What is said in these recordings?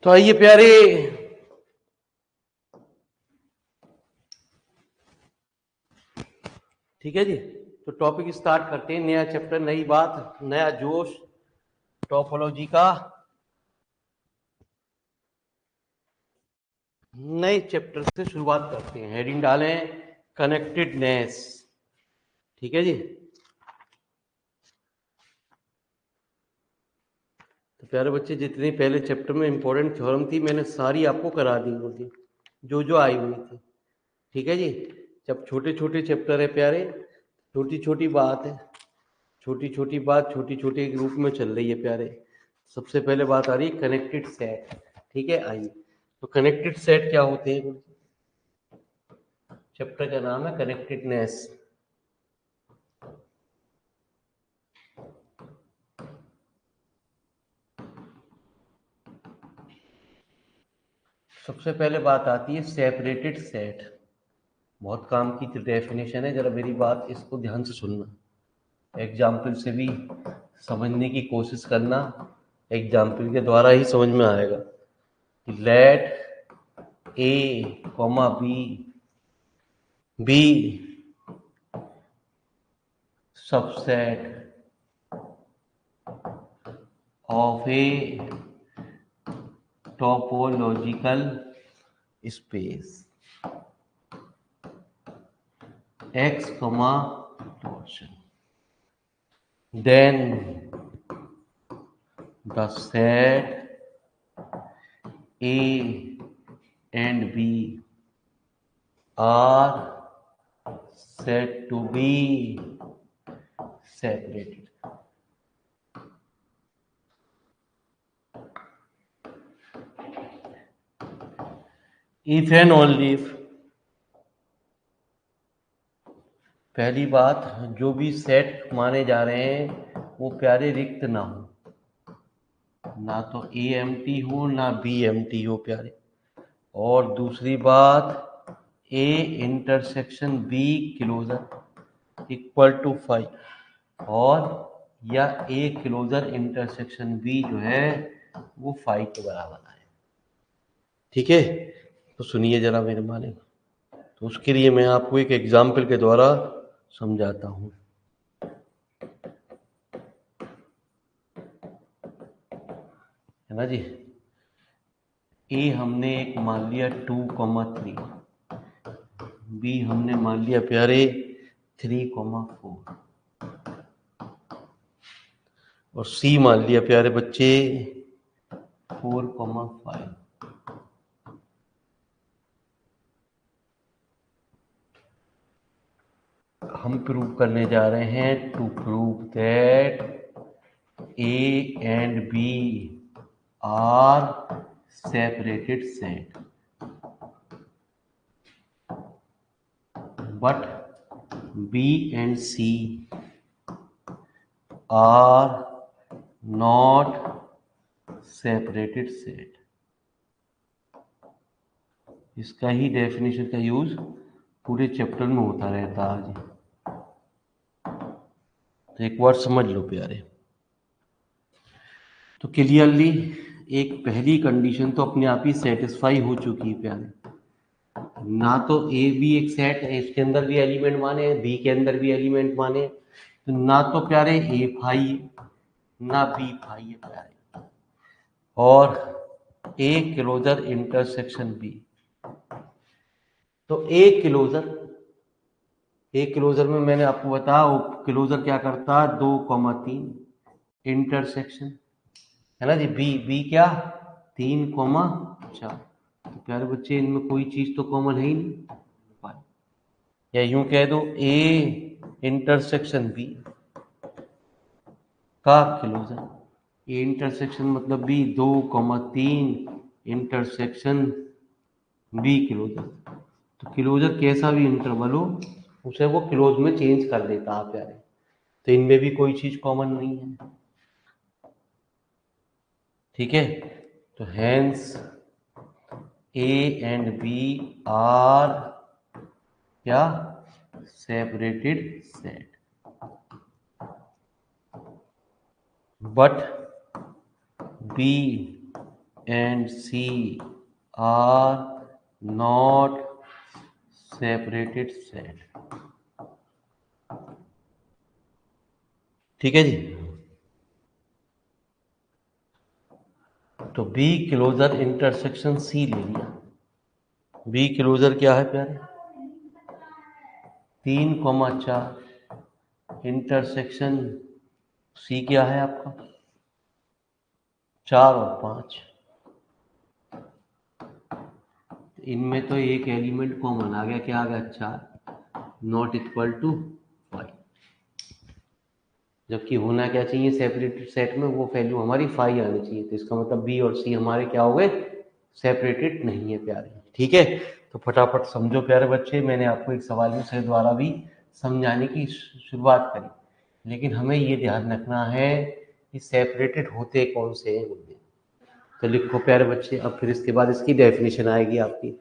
तो आइए प्यारे, ठीक है जी। तो टॉपिक स्टार्ट करते हैं, नया चैप्टर, नई बात, नया जोश टोपोलॉजी का। नए चैप्टर से शुरुआत करते हैं। हेडिंग डालें कनेक्टेडनेस। ठीक है जी। तो प्यारे बच्चे, जितनी पहले चैप्टर में इंपॉर्टेंट थ्योरम थी मैंने सारी आपको करा दी होगी, जो जो आई हुई थी। ठीक है जी। जब छोटे छोटे चैप्टर है प्यारे, छोटी छोटी बात है, छोटी छोटी बात छोटी छोटी ग्रुप में चल रही है प्यारे। सबसे पहले बात आ रही है कनेक्टेड सेट। ठीक है, आइए। तो कनेक्टेड सेट क्या होते हैं? चैप्टर का नाम है कनेक्टेडनेस। सबसे पहले बात आती है सेपरेटेड सेट। बहुत काम की डेफिनेशन है, जरा मेरी बात इसको ध्यान से सुनना, एग्जाम्पल से भी समझने की कोशिश करना, एग्जाम्पल के द्वारा ही समझ में आएगा। Let A comma B subset of a topological space x comma torsion, then the set A and B are said to be separated. If and only if, पहली बात, जो भी सेट माने जा रहे हैं वो प्यारे रिक्त ना हो, ना तो ए एम टी हो ना बी एम टी हो प्यारे। और दूसरी बात, A intersection B closure equal to 5, और या ए क्लोजर इंटरसेक्शन बी जो है वो 5 के बराबर आए। ठीक है, तो सुनिए जरा मेरे माने। तो उसके लिए मैं आपको एक एग्जाम्पल के द्वारा समझाता हूँ, है ना जी। ए हमने एक मान लिया 2,3, बी हमने मान लिया प्यारे 3,4, और सी मान लिया प्यारे बच्चे 4,5। हम प्रूव करने जा रहे हैं to prove that A and B are separated set, but B and C are not separated set। इसका ही डेफिनेशन का यूज पूरे चैप्टर में होता रहता आज। तो एक बार समझ लो प्यारे। तो क्लियरली एक पहली कंडीशन तो अपने आप ही सेटिस्फाई हो चुकी है प्यारे। ना तो ए बी एक सेट है, इसके अंदर भी एलिमेंट माने, बी के अंदर भी एलिमेंट माने, तो ना तो प्यारे ए फाई ना बी फाई है प्यारे, और ए क्लोजर इंटरसेक्शन बी। तो ए क्लोजर में मैंने आपको बताया वो क्लोजर क्या करता है, 2,3 इंटरसेक्शन, है ना जी। बी क्या 3,4। तो प्यारे बच्चे, इनमें कोई चीज तो कॉमन है ही नहीं, या यूं कह दो ए इंटरसेक्शन बी का क्लोजर। ए इंटरसेक्शन मतलब बी 2,3 इंटरसेक्शन बी क्लोजर। तो क्लोजर कैसा भी इंटरवल हो उसे वो क्लोज में चेंज कर देता है प्यारे। तो इनमें भी कोई चीज कॉमन नहीं है। ठीक है, तो hence A and B are क्या separated set, but B and C are not separated set। ठीक है जी। तो B क्लोजर इंटरसेक्शन C ले लिया। B क्लोजर क्या है प्यारे? 3,4 इंटरसेक्शन C क्या है आपका? 4 और 5। इनमें तो एक एलिमेंट कॉमन आ गया। क्या आ गया? 4 नॉट इक्वल टू 5। जबकि होना क्या चाहिए सेपरेटेड सेट में? वो वैल्यू हमारी 5 आनी चाहिए। तो इसका मतलब बी और सी हमारे क्या हो गए? सेपरेटेड नहीं है प्यारे। ठीक है, तो फटाफट समझो प्यारे बच्चे। मैंने आपको एक सवाल से द्वारा भी समझाने की शुरुआत करी, लेकिन हमें ये ध्यान रखना है कि सेपरेटेड होते कौन से हैं मुद्दे। तो लिखो प्यारे बच्चे। अब फिर इसके बाद इसकी डेफिनेशन आएगी आपकी।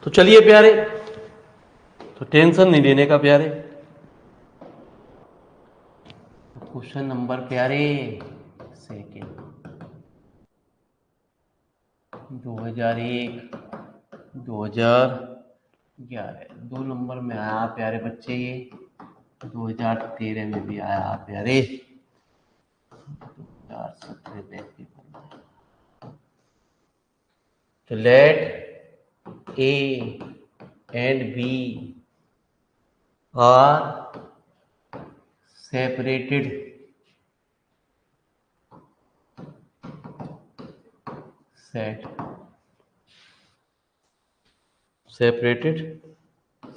तो चलिए प्यारे, तो टेंशन नहीं लेने का प्यारे। क्वेश्चन नंबर प्यारे सेकेंड 2001 2011 दो नंबर में आया प्यारे बच्चे। ये 2013 में भी आया प्यारे, 2017 में भी। तो late A and B are separated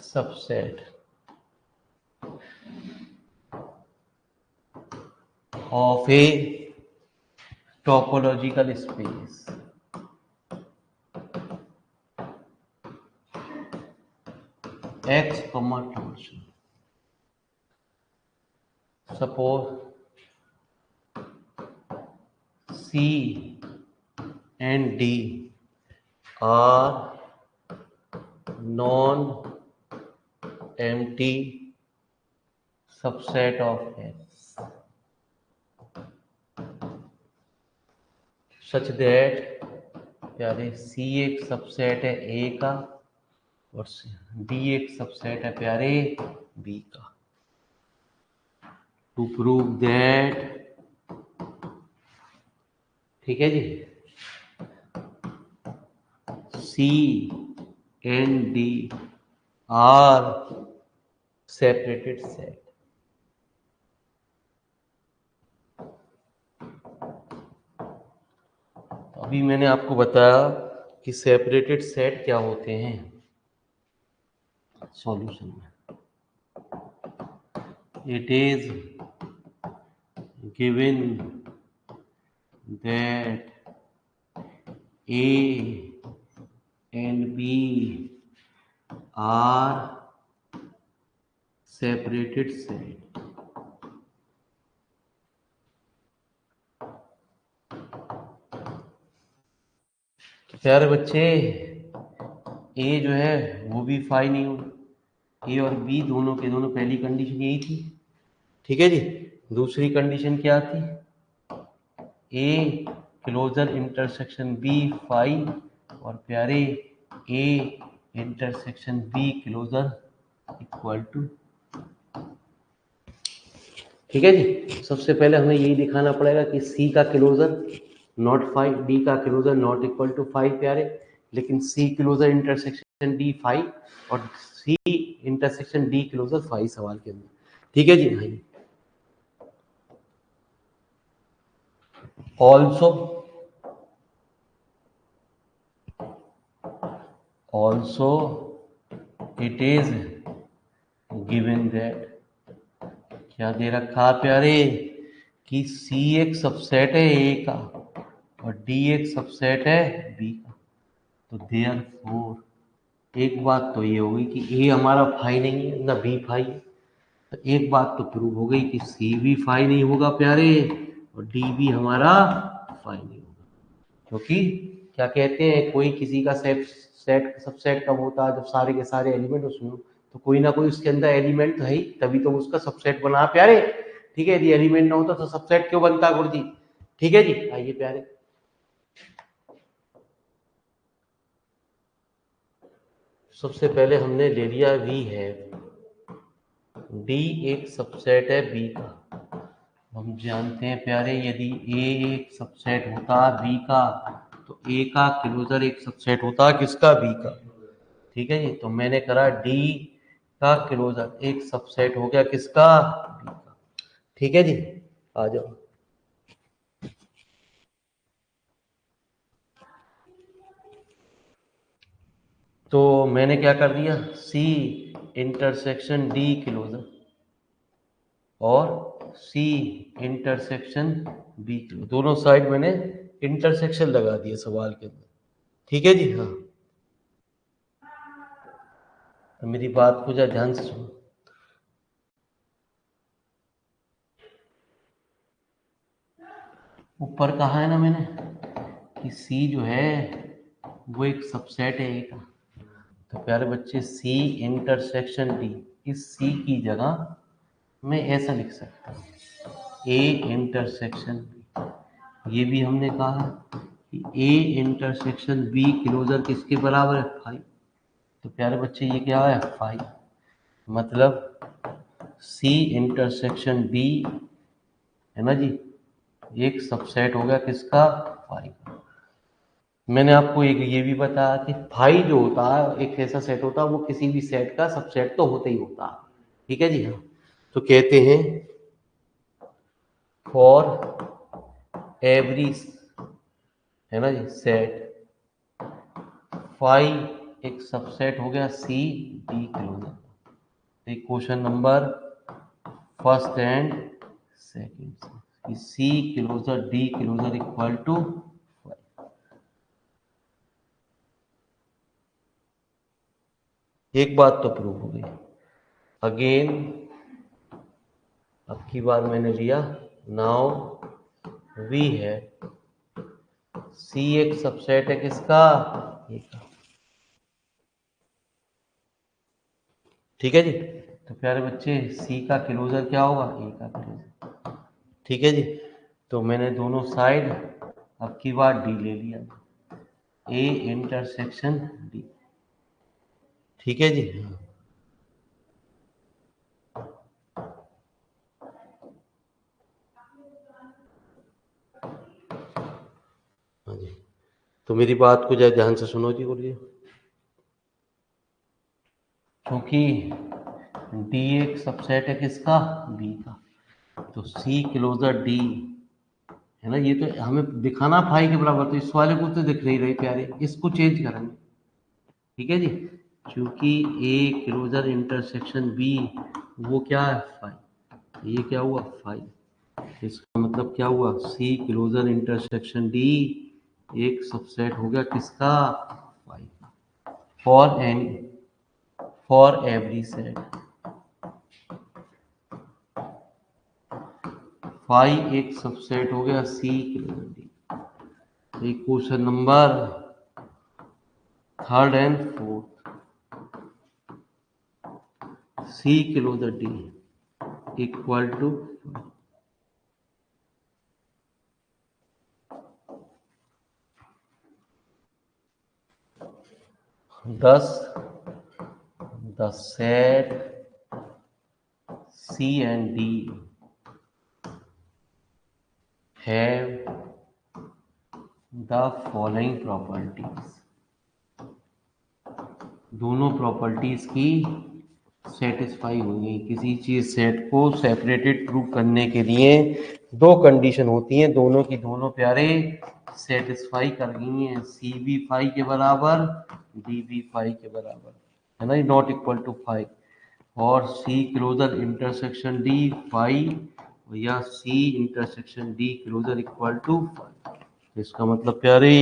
subset of a topological space X, torsion. Suppose C and D are non-empty subset of X such that प्यारे C एक सबसेट है A का और D एक सबसेट है प्यारे B का। टू प्रूव दैट, ठीक है जी, C and D are separated set। अभी मैंने आपको बताया कि सेपरेटेड सेट क्या होते हैं सॉल्यूशन में। It is given that A and B are separated set प्यारे बच्चे। ए जो है वो भी फाई नहीं होगा, ए और बी दोनों के दोनों पहली कंडीशन यही थी, ठीक है जी। दूसरी कंडीशन क्या थी, A closure intersection B phi और प्यारे A intersection B closure equal to, ठीक है जी। सबसे पहले हमें यही दिखाना पड़ेगा कि सी का क्लोजर नॉट फाइव, डी का closure not equal to phi प्यारे, लेकिन C closure intersection D phi और C intersection D closure phi सवाल के अंदर, ठीक है जी। हाँ, also it is given that, क्या दे रखा प्यारे, कि सी एक सबसेट है ए का और डी एक सबसेट है बी का। तो देयरफॉर एक बात तो ये होगी कि ए हमारा फाई नहीं है ना बी फाई है, तो एक बात तो प्रूव हो गई कि सी भी फाई नहीं होगा प्यारे और डी भी हमारा फाई नहीं होगा। क्योंकि क्या कहते हैं, कोई किसी का सेट सबसेट कब होता है, जब सारे के सारे एलिमेंट उसमें तो कोई ना कोई उसके अंदर एलिमेंट तो है ही, तभी तो उसका सबसेट बना प्यारे, ठीक है। यदि एलिमेंट ना होता तो सबसेट क्यों बनता गुरुजी, ठीक है जी। आइए प्यारे, सबसे पहले हमने ले लिया वी है, डी एक सबसेट है बी का। हम जानते हैं प्यारे यदि ए एक सबसेट होता बी का तो ए का क्लोजर एक सबसेट होता किसका, बी का, ठीक है जी। तो मैंने करा डी का क्लोजर एक सबसेट हो गया किसका, बी का, ठीक है जी। आ जाओ, तो मैंने क्या कर दिया, सी इंटरसेक्शन डी क्लोजर और सी इंटरसेक्शन बी क्लोजर, दोनों साइड मैंने इंटरसेक्शन लगा दिया सवाल के अंदर, ठीक है जी। हाँ, तो मेरी बात को जरा ध्यान से सुनो। ऊपर कहा है ना मैंने कि सी जो है वो एक सबसेट है ए का, तो प्यारे बच्चे सी इंटरसेक्शन डी, इस सी की जगह मैं ऐसा लिख सकता हूँ, ए इंटरसेक्शन, ये भी हमने कहा कि ए इंटरसेक्शन बी क्लोजर किसके बराबर है, 5। तो प्यारे बच्चे ये क्या है, 5। मतलब सी इंटरसेक्शन डी है ना जी, एक सबसेट हो गया किसका, 5। मैंने आपको एक ये भी बताया कि फाई जो होता है एक ऐसा सेट होता है, वो किसी भी सेट का सबसेट तो होता ही होता है, ठीक है जी। हाँ, तो कहते हैं फॉर एवरी, है ना जी, सेट फाई एक सबसेट हो गया सी डी क्लोजर। एक question number first and second, C closure D closure equal to, एक बात तो प्रूव हो गई। अगेन अब की बार मैंने लिया, नाउ वी है सी एक सबसेट है किसका, ए का, ठीक है जी। तो प्यारे बच्चे सी का क्लोजर क्या होगा, ए का क्लोजर, ठीक है जी। तो मैंने दोनों साइड अब की बार डी ले लिया, ए इंटरसेक्शन डी, ठीक है जी। हाँ जी, तो मेरी बात को जरा ध्यान से सुनो जी, बोलिए। क्योंकि डी एक सबसेट है किसका, बी का, तो सी क्लोजर डी है ना, ये तो हमें दिखाना फाई के बराबर, तो इस वाले को तो दिख नहीं रही प्यारे, इसको चेंज करेंगे, ठीक है जी। क्योंकि ए क्लोजर इंटरसेक्शन बी वो क्या है, फाइव, ये क्या हुआ, फाइव। इसका मतलब क्या हुआ, सी क्लोजर इंटरसेक्शन डी एक सबसेट हो गया किसका, phi. For any, for every set phi एक सबसेट हो गया सी क्लोजर डी। एक question number third and fourth, C closure D equal to 10, the set C and D have the following properties, दोनों properties की satisfy हो गई। किसी चीज सेट को सेपरेटेड प्रूव करने के लिए दो कंडीशन होती हैं, दोनों की दोनों प्यारे सेटिस्फाई कर गई हैं, सी बी फाइव के बराबर, डी बी फाइव के बराबर, है ना, नॉट इक्वल टू फाइव। और C closure intersection D phi या C intersection D closure equal to phi. इसका मतलब प्यारे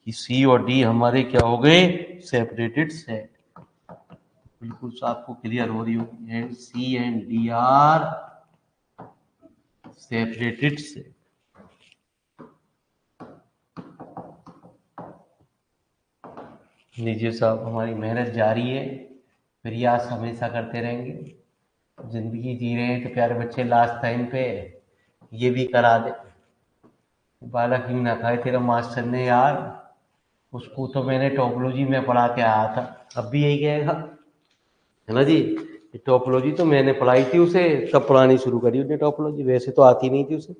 कि सी और डी हमारे क्या हो गए, सेपरेटेड सेट। बिल्कुल आपको क्लियर हो रही होगी, and C and D are separated set. लीजिए साहब, हमारी मेहनत जारी है, प्रयास हमेशा करते रहेंगे। जिंदगी जी रहे हैं तो प्यारे बच्चे लास्ट टाइम पे ये भी करा दे। बालक ही ना खाए तेरा मास्टर ने यार, उसको तो मैंने टोपोलॉजी में पढ़ा के आया था, अब भी यही कहेगा, है ना जी। टोपोलॉजी तो मैंने पढ़ाई थी उसे, तब पढ़ानी शुरू करी उसने टोपोलॉजी, वैसे तो आती नहीं थी उसे।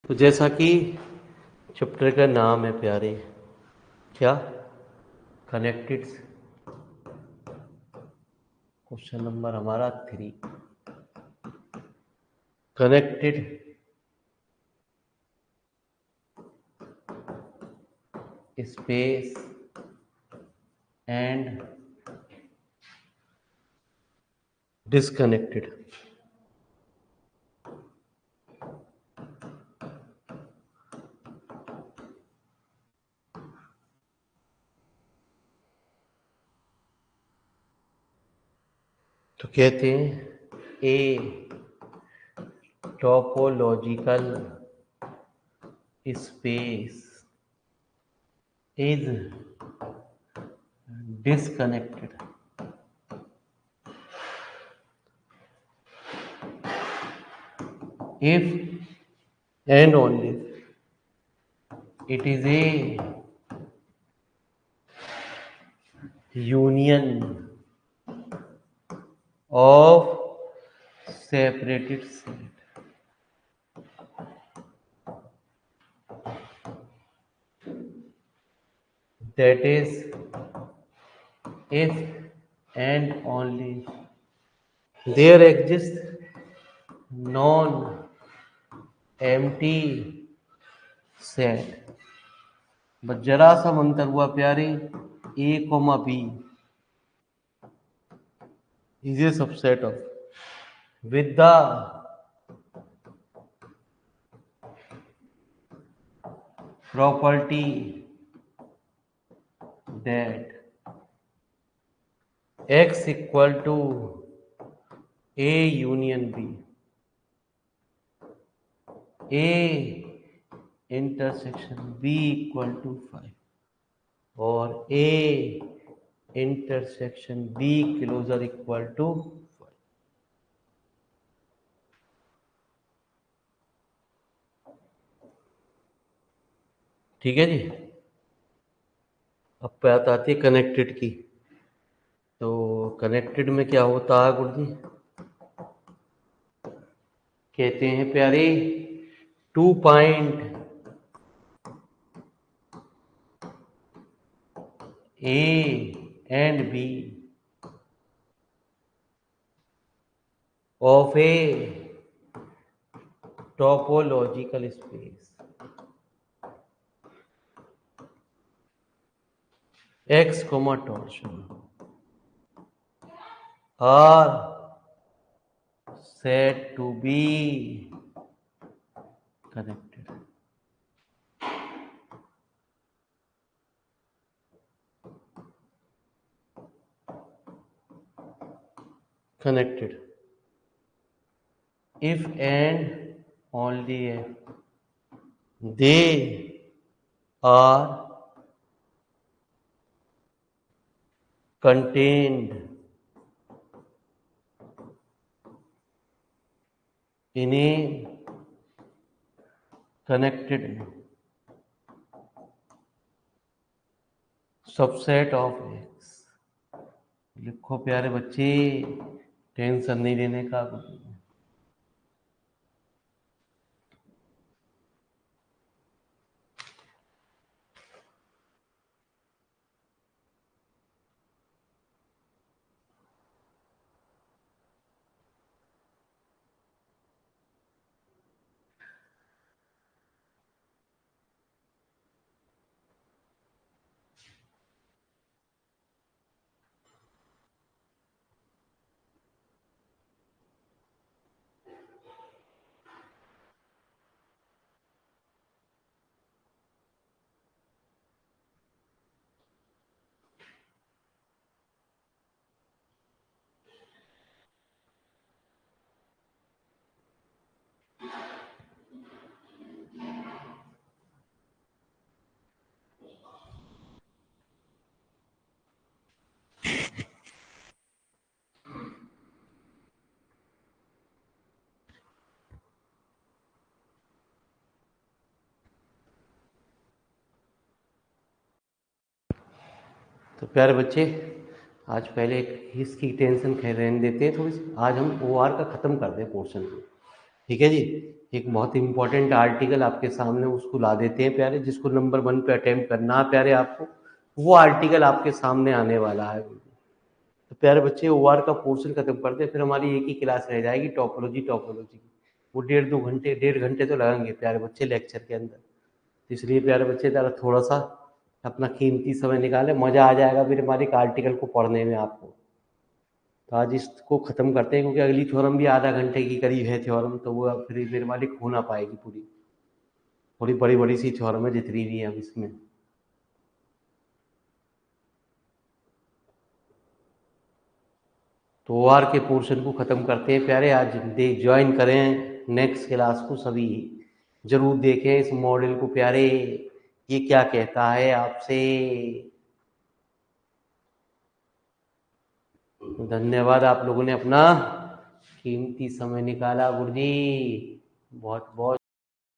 तो जैसा कि चैप्टर का नाम है प्यारे, क्या? कनेक्टेड। क्वेश्चन नंबर हमारा 3, कनेक्टेड स्पेस एंड डिस्कनेक्टेड। तो कहते हैं a topological space is disconnected if and only it is a union of separated set. That is, if and only there exists non-empty set. बस जरा सा अंतर हुआ प्यारे, A comma B is a subset of with the property that x equal to A union B, A intersection B equal to 5 और A intersection B closer equal to 5। ठीक है जी। अब बात आती है कनेक्टेड की। तो कनेक्टेड में क्या होता है गुरु जी? कहते हैं प्यारे 2 point A and B of a topological space x comma torsion are said to be connected. Connected if and only if they are contained in a connected subset of x। लिखो प्यारे बच्चे, टेंशन नहीं लेने का। तो प्यारे बच्चे, आज पहले इसकी टेंशन रहने देते हैं थोड़ी सी। आज हम OR का ख़त्म कर दें पोर्शन को। ठीक है जी। एक बहुत इंपॉर्टेंट आर्टिकल आपके सामने उसको ला देते हैं प्यारे, जिसको नंबर 1 पे अटेम्प्ट करना है प्यारे आपको, वो आर्टिकल आपके सामने आने वाला है। तो प्यारे बच्चे ओआर का पोर्शन खत्म करते हैं, फिर हमारी एक ही क्लास रह जाएगी टॉपोलॉजी की। वो 1.5 घंटे तो लगेंगे प्यारे बच्चे लेक्चर के अंदर। तो इसलिए प्यारे बच्चे ज़रा थोड़ा सा अपना कीमती समय निकालें, मज़ा आ जाएगा फिर हमारे एक आर्टिकल को पढ़ने में आपको। तो आज इसको ख़त्म करते हैं, क्योंकि अगली थ्योरम भी आधा घंटे की करीब है थ्योरम, तो वो फिर हमारी हो ना पाएगी पूरी। थोड़ी बड़ी बड़ी सी थ्योरम है जितनी भी है अब इसमें। तो ओआर के पोर्शन को ख़त्म करते हैं प्यारे। आज दे ज्वाइन करें नेक्स्ट क्लास को सभी, जरूर देखें इस मॉडल को प्यारे, ये क्या कहता है आपसे। धन्यवाद, आप लोगों ने अपना कीमती समय निकाला गुरुजी, बहुत बहुत